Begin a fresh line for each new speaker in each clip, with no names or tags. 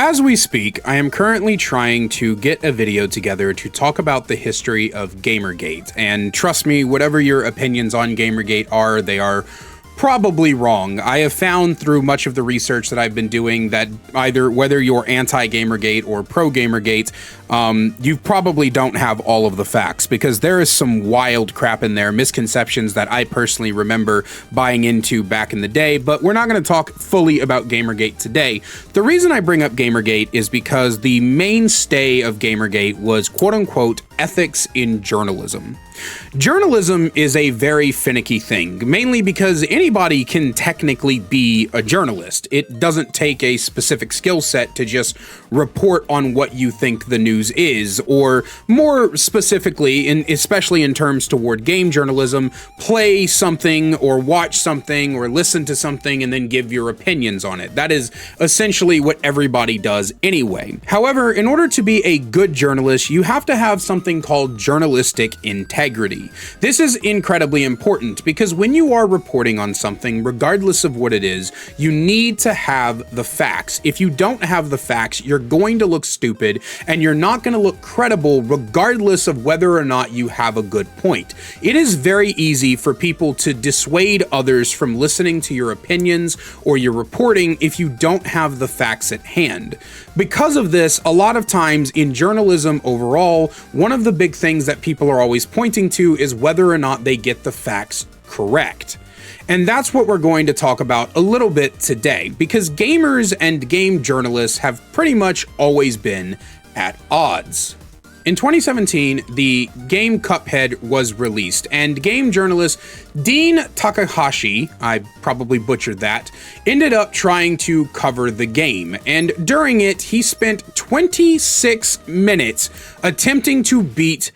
As we speak, I am currently trying to get a video together to talk about the history of Gamergate, and trust me, whatever your opinions on Gamergate are, they are probably wrong. I have found through much of the research that I've been doing that whether you're anti-Gamergate or pro-Gamergate, you probably don't have all of the facts, because there is some wild crap in there, misconceptions that I personally remember buying into back in the day, but we're not going to talk fully about Gamergate today. The reason I bring up Gamergate is because the mainstay of Gamergate was quote-unquote ethics in journalism. Journalism is a very finicky thing, mainly because anybody can technically be a journalist. It doesn't take a specific skill set to just report on what you think the news is, or more specifically, especially in terms toward game journalism, play something or watch something or listen to something and then give your opinions on it. That is essentially what everybody does anyway. However, in order to be a good journalist, you have to have something called journalistic integrity. This is incredibly important because when you are reporting on something, regardless of what it is, you need to have the facts. If you don't have the facts, you're going to look stupid and you're not going to look credible regardless of whether or not you have a good point. It is very easy for people to dissuade others from listening to your opinions or your reporting if you don't have the facts at hand. Because of this, a lot of times in journalism overall, one of the big things that people are always pointing to is whether or not they get the facts correct. And that's what we're going to talk about a little bit today, because gamers and game journalists have pretty much always been at odds. In 2017, the game Cuphead was released, and game journalist Dean Takahashi, I probably butchered that, ended up trying to cover the game, and during it, he spent 26 minutes attempting to beat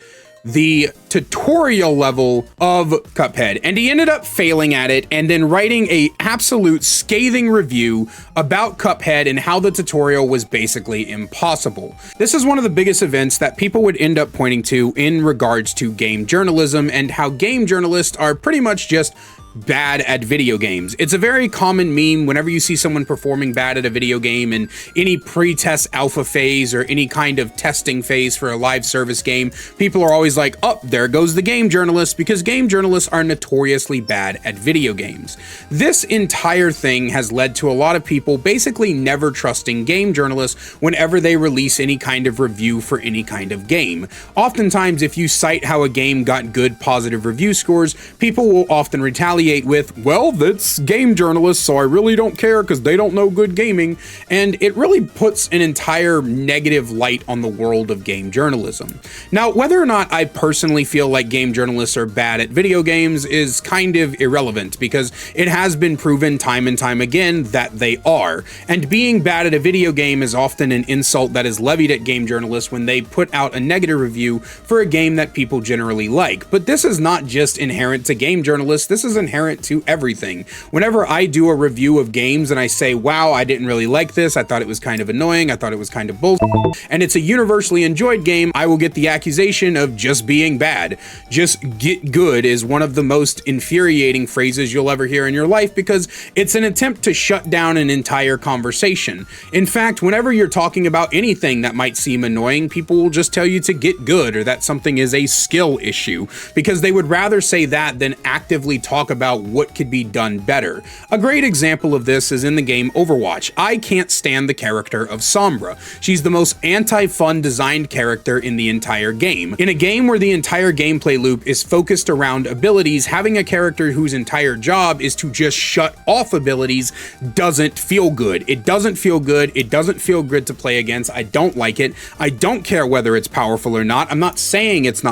the tutorial level of Cuphead, and he ended up failing at it and then writing a absolute scathing review about Cuphead and how the tutorial was basically impossible. This is one of the biggest events that people would end up pointing to in regards to game journalism and how game journalists are pretty much just bad at video games. It's a very common meme whenever you see someone performing bad at a video game in any pre-test alpha phase or any kind of testing phase for a live service game. People are always like, oh, there goes the game journalist, because game journalists are notoriously bad at video games. This entire thing has led to a lot of people basically never trusting game journalists whenever they release any kind of review for any kind of game. Oftentimes, if you cite how a game got good positive review scores, people will often retaliate with, well, that's game journalists, so I really don't care because they don't know good gaming, and it really puts an entire negative light on the world of game journalism. Now, whether or not I personally feel like game journalists are bad at video games is kind of irrelevant, because it has been proven time and time again that they are, and being bad at a video game is often an insult that is levied at game journalists when they put out a negative review for a game that people generally like. But this is not just inherent to game journalists, this is inherent to everything. Whenever I do a review of games and I say, wow, I didn't really like this, I thought it was kind of annoying, I thought it was kind of bullshit, and it's a universally enjoyed game, I will get the accusation of just being bad. Just get good is one of the most infuriating phrases you'll ever hear in your life, because it's an attempt to shut down an entire conversation. In fact, whenever you're talking about anything that might seem annoying, people will just tell you to get good, or that something is a skill issue, because they would rather say that than actively talk about what could be done better. A great example of this is in the game Overwatch. I can't stand the character of Sombra. She's the most anti-fun designed character in the entire game. In a game where the entire gameplay loop is focused around abilities, having a character whose entire job is to just shut off abilities doesn't feel good. It doesn't feel good. It doesn't feel good to play against. I don't like it. I don't care whether it's powerful or not. I'm not saying it's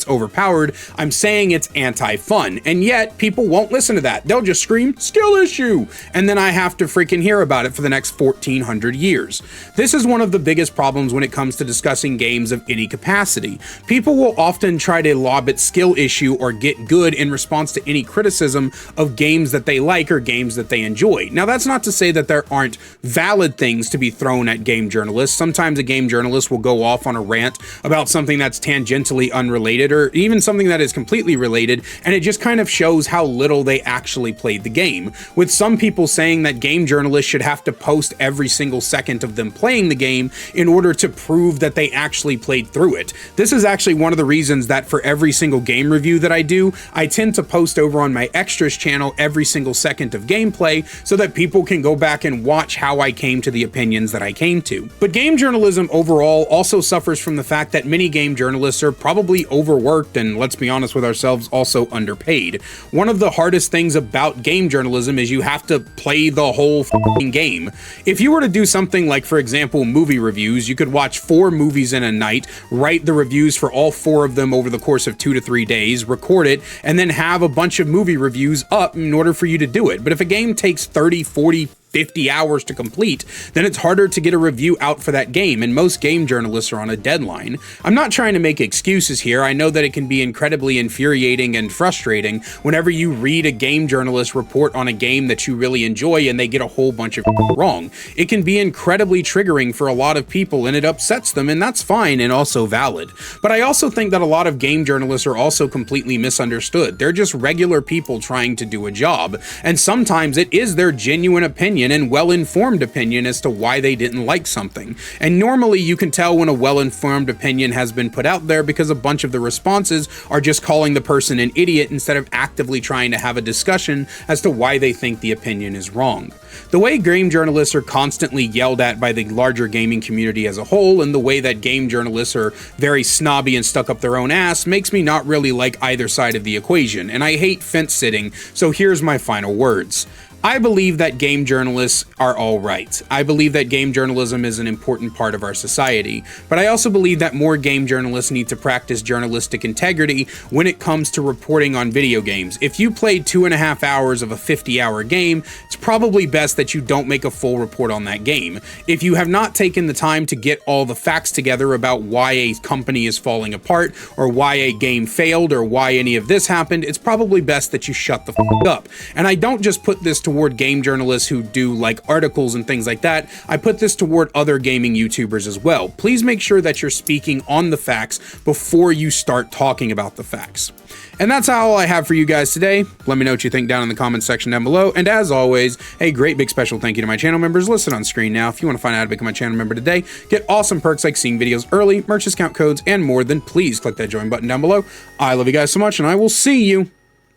overpowered. I'm saying it's anti-fun. And yet, people won't listen to that. They'll just scream, skill issue, and then I have to freaking hear about it for the next 1400 years. This is one of the biggest problems when it comes to discussing games of any capacity. People will often try to lob at skill issue or get good in response to any criticism of games that they like or games that they enjoy. Now, that's not to say that there aren't valid things to be thrown at game journalists. Sometimes a game journalist will go off on a rant about something that's tangentially unrelated, or even something that is completely related, and it just kind of shows shows how little they actually played the game, with some people saying that game journalists should have to post every single second of them playing the game in order to prove that they actually played through it. This is actually one of the reasons that for every single game review that I do, I tend to post over on my extras channel every single second of gameplay so that people can go back and watch how I came to the opinions that I came to. But game journalism overall also suffers from the fact that many game journalists are probably overworked and, let's be honest with ourselves, also underpaid. One of the hardest things about game journalism is you have to play the whole f***ing game. If you were to do something like, for example, movie reviews, you could watch 4 movies in a night, write the reviews for all 4 of them over the course of 2 to 3 days, record it, and then have a bunch of movie reviews up in order for you to do it. But if a game takes 30, 40, 50 hours to complete, then it's harder to get a review out for that game, and most game journalists are on a deadline. I'm not trying to make excuses here. I know that it can be incredibly infuriating and frustrating whenever you read a game journalist report on a game that you really enjoy and they get a whole bunch of wrong. It can be incredibly triggering for a lot of people and it upsets them, and that's fine and also valid. But I also think that a lot of game journalists are also completely misunderstood. They're just regular people trying to do a job, and sometimes it is their genuine opinion and well-informed opinion as to why they didn't like something. And normally you can tell when a well-informed opinion has been put out there because a bunch of the responses are just calling the person an idiot instead of actively trying to have a discussion as to why they think the opinion is wrong. The way game journalists are constantly yelled at by the larger gaming community as a whole, and the way that game journalists are very snobby and stuck up their own ass, makes me not really like either side of the equation, and I hate fence sitting, so here's my final words. I believe that game journalists are all right. I believe that game journalism is an important part of our society, but I also believe that more game journalists need to practice journalistic integrity when it comes to reporting on video games. If you played 2.5 hours of a 50-hour game, it's probably best that you don't make a full report on that game. If you have not taken the time to get all the facts together about why a company is falling apart, or why a game failed, or why any of this happened, it's probably best that you shut the f*** up. And I don't just put this toward game journalists who do like articles and things like that. I put this toward other gaming YouTubers as well. Please make sure that you're speaking on the facts before you start talking about the facts. And that's all I have for you guys today. Let me know what you think down in the comments section down below. And as always, a great big special thank you to my channel members listed on screen now. If you want to find out how to become a channel member today, get awesome perks like seeing videos early, merch discount codes, and more, then please click that join button down below. I love you guys so much, and I will see you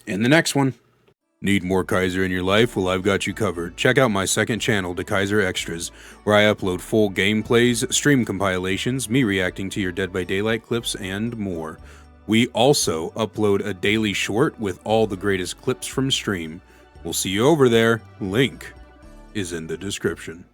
in the next one. Need more Kaiser in your life? Well, I've got you covered. Check out my second channel, DeKaiser Extras, where I upload full gameplays, stream compilations, me reacting to your Dead by Daylight clips, and more. We also upload a daily short with all the greatest clips from stream. We'll see you over there. Link is in the description.